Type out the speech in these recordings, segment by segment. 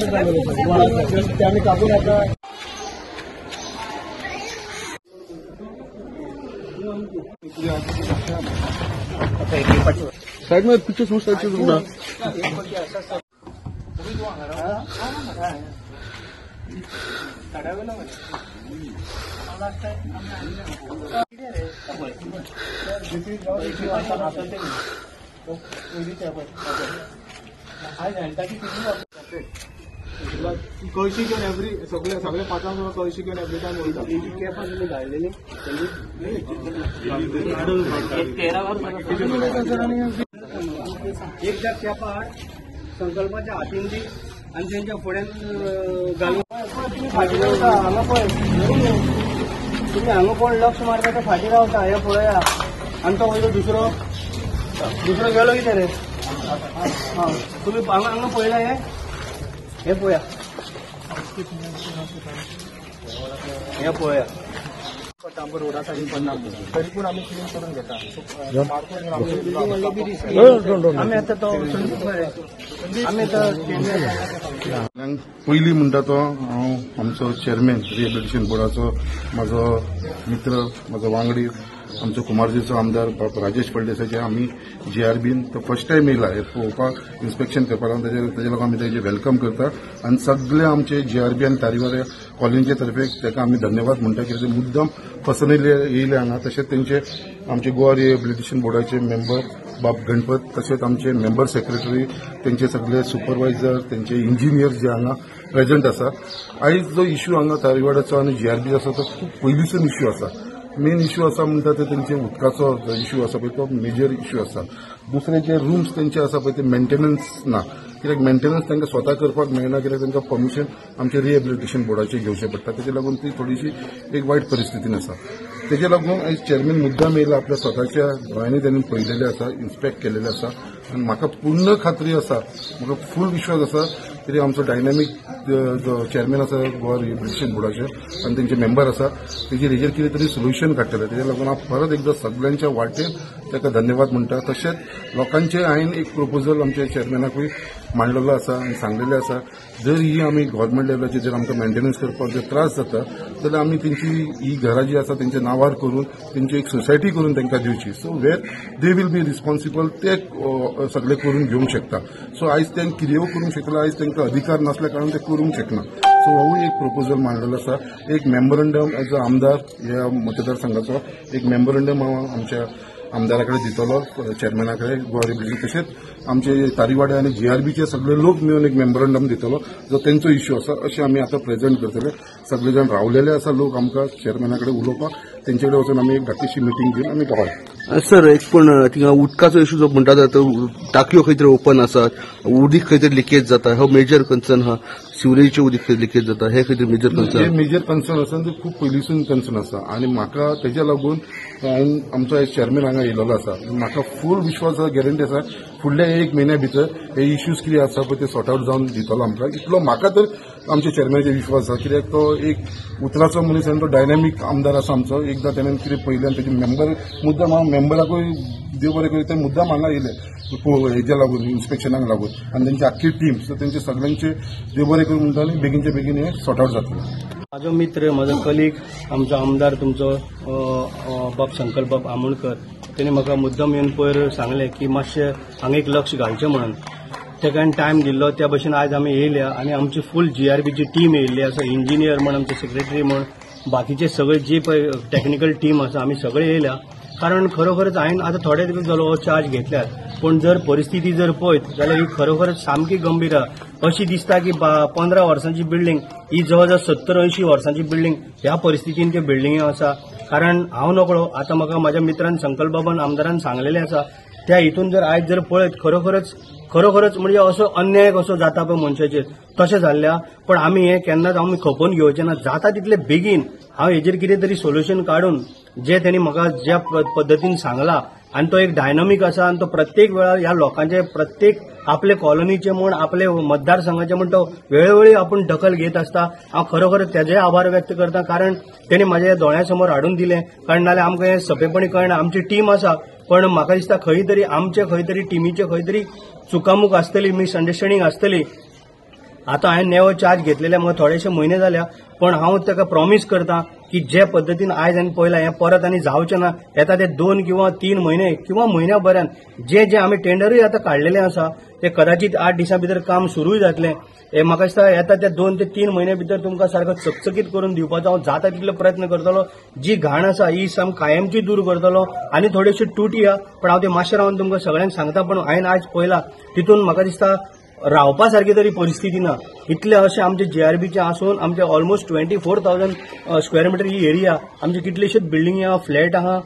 आम्ही कापून आता साइड में पीछे समझता कळशी घेऊन एव्हरी सगळे पाचांक कळशी घेऊन एव्हरी टाइम एकदा कॅपार संकल्पाच्या हातीन दी आणि त्यांच्या फुड्यान घालून हांगा पळय तुम्ही हांगा कोण लक्ष मारता तर फाटी रावता हे पळया आनी तो वयलो दुसरो गेलो कितें रे तुम्ही हांगा पळयला हे पळया हे पळया टांबर रोडा साठी पडना तरी पण आम्ही क्लीन करून घेता आम्ही आता तो आम्ही पयलीं म्हणटा तो हांव आमचो चेअरमॅन रिहेबिलिटेशन बोर्डाचो म्हाजो मित्र म्हाजो वांगडी आमचो कुमारजीचो आमदार राजेश फळदेसाचे आमी JRBन तो फर्स्ट टाइम येयला हे पळोवपाक इन्स्पेक्शन करपाक ताजे लागून आमी ताजे वेलकम करता आनी सगळे आमचे JRB आनी तारीवार कॉलनीचे तर्फे ताका आमी धन्यवाद म्हणटा कित्याक ते मुद्दम पर्सनली येयले हांगा तशेंच तेंचे आमचे गोवा रिहेबिलिटेशन बोर्डाचे मेंबर बाब गणपत तशेंच आमचे मेंबर सेक्रेटरी तेंचे सगळे सुपरवायझर तेंचे इंजिनियर जे हांगा प्रेझेंट आसा आयज जो इश्यू हांगा तारीवाडाचो आनी JRB आसा तो खूब पयलींसून इश्यू आसा मेन इश्यू आसा म्हणटा ते तेंचे उदकाचो जो इश्यू आसा पळय तो मेजर इश्यू आसा दुसरे जे रूम्स तेंचे आसा पळय ते मेंटेनन्स ना कित्याक मेंटेनन्स तांकां स्वता करपाक मेळना कित्याक तांकां परमिशन आमचे रिहेबिलिटेशन बोर्डाचे घेवचें पडटा तेजे लागून ती थोडीशी एक वायट परिस्थितीन आसा तेजे लागून आयज चेअरमॅन मुद्दाम येयला आपल्या स्वताच्या दोळ्यांनी त्यांनी पळयलेले आसा इन्स्पेक्ट केलेले आसा आनी म्हाका पूर्ण खात्री आसा म्हाका फूल विश्वास आसा की आमचो डायनॅमीक जो चेअरमॅन आसा गोवा रिहेबिलिटेशन बोर्डाचे आनी तेंचे मेंबर आसा तेजेर हेजेर कितें तरी सोल्युशन काडटले तेजे लागून हांव परत एकदां सगळ्यांच्या वाटेन ताका धन्यवाद म्हणटा तशेंच लोकांचे हांवें एक प्रपोजल आमच्या चेअरमॅनाकूय मांडलेलो आसा आनी सांगलेलें आसा जर ही आमी गव्हर्मेंट लेवलाचेर जर आमकां मेंटेनन्स करपाक जर त्रास जाता जाल्यार आमी तेंची ही घरां जी आसा तेंच्या नांवार करून तेंची एक सोसायटी करून तांकां दिवची so where they will be responsible ते सगळे करून घेवंक शकता सो आयज तें कितेंय करूंक शकता आयज तांकां अधिकार नासल्या कारणान ते करूंक शकना सो होवूय एक प्रपोजल मांडलेलो आसा एक मेमोरंडम एज अ आमदार ह्या मतदारसंघाचो एक मेमोरंडम हांव आमच्या आमदारा कडेन दितलो चेअरमॅना कडेन गोवा रिहेबिलिटेशन तशेंच आमचे तारीवाडे आनी JRBचे सगळे लोक मेळून एक मेमोरंडम दितलो जो तेंचो इश्यू आसा अशें आमी आतां प्रेझेंट करतले सगळे जाण रावलेले आसा लोक आमकां चेअरमॅना कडेन उलोवपाक तेंचे कडेन वचून आमी एक धाकटीशी मिटींग घेवन आमी पावले सर एक पण थिंगा उदकाचो इश्यू जो म्हणटा तो टाकयो खंय तरी ओपन आसात उदीक खंय तरी लिकेज जाता हो मेजर कन्सर्न आहा सिवरेजचे उदीक लिकेज जाता हे खंय तरी मेजर कन्सर्न हे मेजर कन्सर्न आसा ते खूब पयलींसून कन्सर्न आसा आनी म्हाका तेज्या लागून हांवें आमचो चेअरमॅन हांगा येयलेलो आसा म्हाका फूल विश्वास आसा गॅरंटी आसा फुडल्या 1 म्हयन्या भितर हे इश्यूज कितें आसा पळय ते सॉर्ट आउट जावन दितलो आमकां इतलो म्हाका तर आमच्या चेअरमॅनाचेर विश्वास आसा कित्याक तो एक उतराचो मनीस आनी तो डायनॅमीक आमदार आसा आमचो एकदां ताणें कितें पयलें आनी तेजे मेंबर मुद्दाम हांव मेंबराकूय देव बरें करूं ते मुद्दाम हांगा येयले हेज्या लागून इन्स्पेक्शनाक लागून आनी तेंची आख्खी टीम सो तेंचे सगळ्यांचे देव बरें करूं म्हणटा आनी बेगीनचे बेगीन हे सॉर्ट आउट जातलें माझो मित्र म्हजो कलीग आमचो आमदार तुमचो बाब संकल्प बाब आमोणकर तेणी म्हाका मुद्दम येवन पयर सांगलें की मातशें हांगा एक लक्ष घालचें म्हणून तेका टायम दिल्लो त्या भशेन आज आमी येयल्या आनी आमची फूल JRBची टीम येयल्ली आसा इंजिनियर म्हण आमचे सेक्रेटरी म्हण बाकीचे सगळे जे पळय टॅक्निकल टीम आसा आमी सगळे येयल्या कारण खरोखरच हांवें आतां थोडे दीस जालो हो चार्ज घेतल्यात पण जर परिस्थिती जर पळयत जाल्यार ही खरोखरच सामकी गंभीर अशी दिसता की 15 वर्सांची बिल्डींग ही जवळ 70-80 वर्सांची बिल्डींग ह्या परिस्थितीन त्यो बिल्डिंगी आसा कारण हांव नकळो आतां म्हाका म्हाज्या मित्रान संकल्प बाबान आमदारान सांगलेलें आसा त्या हितून जर आयज जर पळयत खरोखरच म्हणजे असो अन्याय कसो जाता पळय मनशाचेर तशें जाल्ल्या पण आमी हें केन्नाच आमी खपोवन घेवचें ना जाता तितले बेगीन हांव हेजेर कितें तरी सोल्युशन काडून जे त्यांनी म्हाका ज्या पद्दतीन सांगला आणि तो एक डायनामीक आसा आणि तो प्रत्येक वेळार ह्या लोकांचे प्रत्येक आपले कॉलनीचे म्हण आपले मतदारसंघाचे म्हण तो वेळोवेळी आपण दखल घेत असता हांव खरोखर तेजे आभार व्यक्त करता कारण तेणी म्हाज्या दोळ्यासमोर हाडून दिलें कारण नाल्यार आमकां हें सोंपेपणी कळना आमची टीम आसा पण म्हाका दिसता खंय तरी टीमीचे खंय तरी चुकामूक आसतली मिसअंडरस्टँडींग आसतली आता हांवें नेवो चार्ज घेतलेले म्हाका थोडेशे म्हयने जाल्या, पण हांव ताका प्रॉमिस करता की जे पद्दतीन आयज हांवें पळयलां हें परत आनी जावचें ना. येता ते 2 किंवा 3 म्हयने किंवा म्हयन्याभरान जे आमी टेंडरूय आतां काडलेलें आसा ते कदाचित 8 दिसां भितर काम सुरूय जातलें. हे म्हाका दिसता येता ते 2 ते 3 म्हयने भितर तुमकां सारको चकचकीत करून दिवपाचो हांव जाता तितलो प्रयत्न करतलो. जी घाण आसा ही कायमची दूर करतलो. आनी थोडीशी तुटी आहा, पण हांव ते मातशें रावन तुमकां सगळ्यांक सांगता. पण हांवें आयज पळयलां तितून म्हाका दिसता रावपा सारकी तरी परिस्थिती ना. इतले अशें आमचे JRBचे आसून आमचे ऑलमोस्ट 24,000 स्क्वेअर मिटर ही एरिया, आमचे कितलेशेच बिल्डिंग आहा, फ्लॅट आहा,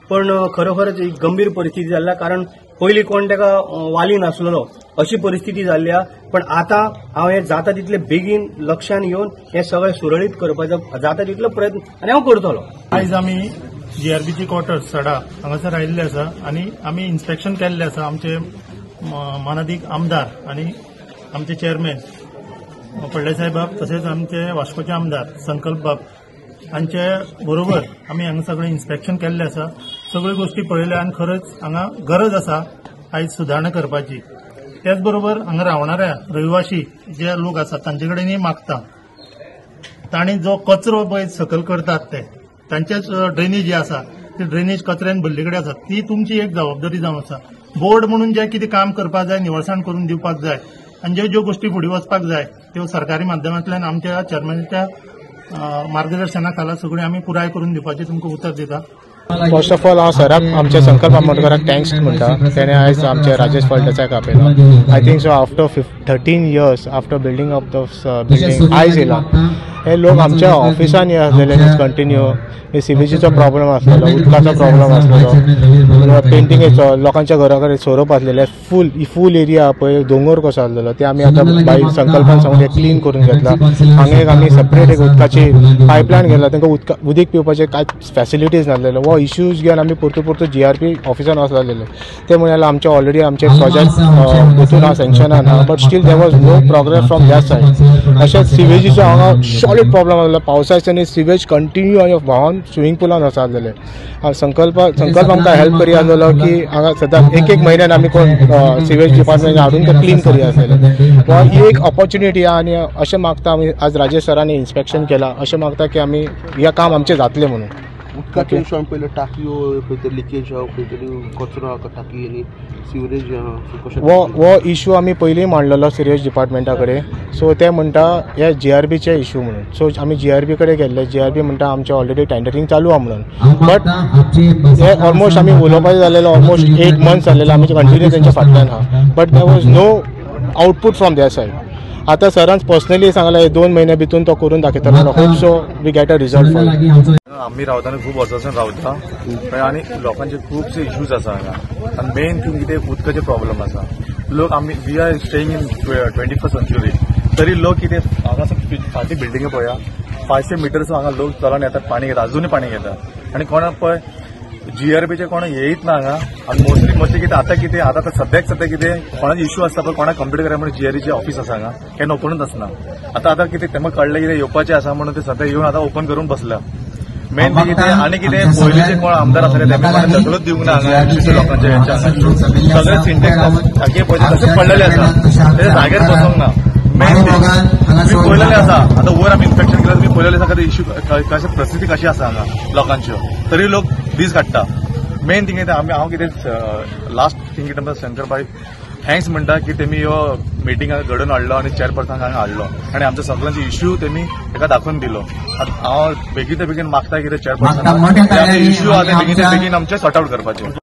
पण खरोखरच एक गंभीर परिस्थिती जाल्ल्या. कारण पयलीं कोण ताका वाली नासलेलो अशी परिस्थिती जाल्ली आहा. पण आतां हांव हें जाता तितले बेगीन लक्षांत घेवन हें सगळें सुरळीत करपाचो जाता तितलो प्रयत्न आनी हांव करतलो. आयज आमी JRBचे क्वॉर्टर्स सडा हांगासर आयिल्ले आसा आनी आमी इन्स्पेक्शन केल्लें आसा. आमचे मानादीक आमदार आनी आमचे चेअरमॅन फळदेसाय बाब तशेंच आमचे वास्कोचे आमदार संकल्प बाब हांचे बरोबर आमी हांगा सगळें इन्स्पेक्शन केल्लें आसा. सगळ्यो गोश्टी पळयल्या आनी खरंच हांगा गरज आसा आयज सुदारणा करपाची. त्याच बरोबर हांगा रावणाऱ्या रहिवाशी जे लोक आसात तांचे कडेनय मागता तांणी जो कचरो पळय सकयल करतात ते तांचेच ड्रेनेज जे आसा ती ड्रेनेज कचऱ्यान भरले कडेन आसा ती तुमची एक जबाबदारी जावन आसा. बोर्ड म्हणून जे कितें काम करपाक जाय निवळसाण करून दिवपाक जाय आनी ज्यो गोश्टी फुडें वचपाक जाय त्यो सरकारी माध्यमांतल्यान आमच्या चेअरमॅनाच्या मार्गदर्शना खाला सगळ्यो आमी पुराय करून दिवपाचें तुमकां उतर दिता. फर्स्ट ऑफ ऑल हांव सराक आमच्या संकल्प आमोणकराक थँक्स म्हणटा. तेणें आयज आमचे राजेश फळदेसायक आपयला. I think so after 13 years after building of this building आयज येयला. हे लोक आमच्या ऑफिसान आसलेले कंटिन्यू सीवेजीचो प्रॉब्लेम आसलेलो, उदकाचो प्रॉब्लेम आसलेलो, पेंटिंगेचो, लोकांच्या घरा कडेन सोरोप आसलेले, फूल एरिया पळय दोंगर कसो आसलेलो ते आमी आतां भायर संकल्पान सांगून क्लीन करून घेतला. हांगा एक आमी सेपरेट एक उदकाची पायपलायन गेला. तांकां उदीक पिवपाचे कांय फॅसिलिटीज नासलेलो. वो इश्यूज घेवन आमी परतू JRB ऑफिसान वचलेले. ते म्हणल्यार आमचे ऑलरेडी आमचे प्रोजेक्ट वचून आहा सँक्शनान आहा, but still there was no progress from that side. अशेंच सिवेजीचो हांगा सॉलीड प्रॉब्लेम आसलो. पावसाचे सिवेज कंटिन्यू आनी व्हांवन स्विमींग पुलान वचलेले. संकल्प आमकां हेल्प करी आसलेलो की हांगा सद्दां एक म्हयन्यान आमी कोण सिवेज डिपार्टमेंट हाडून ते क्लीन करी आसलेले. ही एक ऑपॉर्च्युनिटी आहा आनी अशें मागता आमी आज राजेश सरांनी इन्स्पेक्शन केलां. अशें मागता की आमी हें काम आमचें जातलें म्हणून. उदकाचे इशू आमी पयले टाकयो खंय तरी लिकेज आहा, खंय तरी कचरो आहा टाकी आनी सिवरेज आहा. वो इशू आमी पयलीं मांडलेलो सिवेज डिपार्टमेंटा कडेन. सो ते म्हणटा हे JRBचे इशू म्हणून. सो आमी JRB कडेन गेल्ले. JRB म्हणटा आमचें ऑलरेडी टेंडरींग चालू आहा म्हणून. बट हे ऑलमोस्ट आमी उलोवपाचें जालेलो ऑलमोस्ट 8 months जालेले आमी कंटिन्यू तेंच्या फाटल्यान आहा. But there was no output from their side. आतां सरान पर्सनली सांगला 2 महिने भितून तो करून दाखयतलो. Hope so we get a result for it. आम्ही रावताना खूप वर्सांसून रावता आणि लोकांचे खूपशे इश्यूज आसा हांगा. आनी मेन थिंग कितें उदकाचे प्रॉब्लेम आसा. लोक आमी we are staying in 21st century तरी लोक कितें हांगा फाटी बिल्डिंग पळया 500 meters हांगा लोक चलून येतात, पाणी घेतात, अजूनय पाणी घेतात. आनी कोणाक पळय JRBचे कोणा येयत ना हांगा. आनी मोस्टली कितें आतां सद्याक कितें कोणाचे इश्यू आसता पळय कोणाक कंप्लीट करा म्हणून JRBचे ऑफिस आसा हांगा केन्ना ओपनूच आसना. आतां कितें तेमकां कळलें कितें येवपाचें आसा म्हणून ते सद्या येवन आतां ओपन करून बसल्या. मेन कितें आनी कितें पयलींचे कोण आमदार आसले तेमी दखलूच दिवंक ना हांगा लोकांच्या हेंच्या हांगा. सगळे सिंटेक्स टाकी पळय तशेंच पडलेले आसा, तेजे जाग्यार बसोंक ना. मेन थिंग पळयलेलें आसा. आतां वयर आमी इन्स्पेक्शन केल्यार तुमी पळयलेलें आसा इश्यू कशें परिस्थिती कशी आसा हांगा लोकांच्यो, तरी लोक दीस काडटा. मेन थिंग कितें हांव कितें लास्ट थिंग कितें शंकरबाई थँक्स म्हणटा की तेमी ह्यो मिटिंगाक घडोवन हाडलो आनी चेअरपर्सनाक हांगा हाडलो आनी आमच्या सगळ्यांचे इश्यू तेमी ताका दाखोवन दिलो. हांव बेगीन मागता कितें चेअरपर्सन इश्यू आहा ते बेगीन आमचे सॉर्ट आउट करपाचे.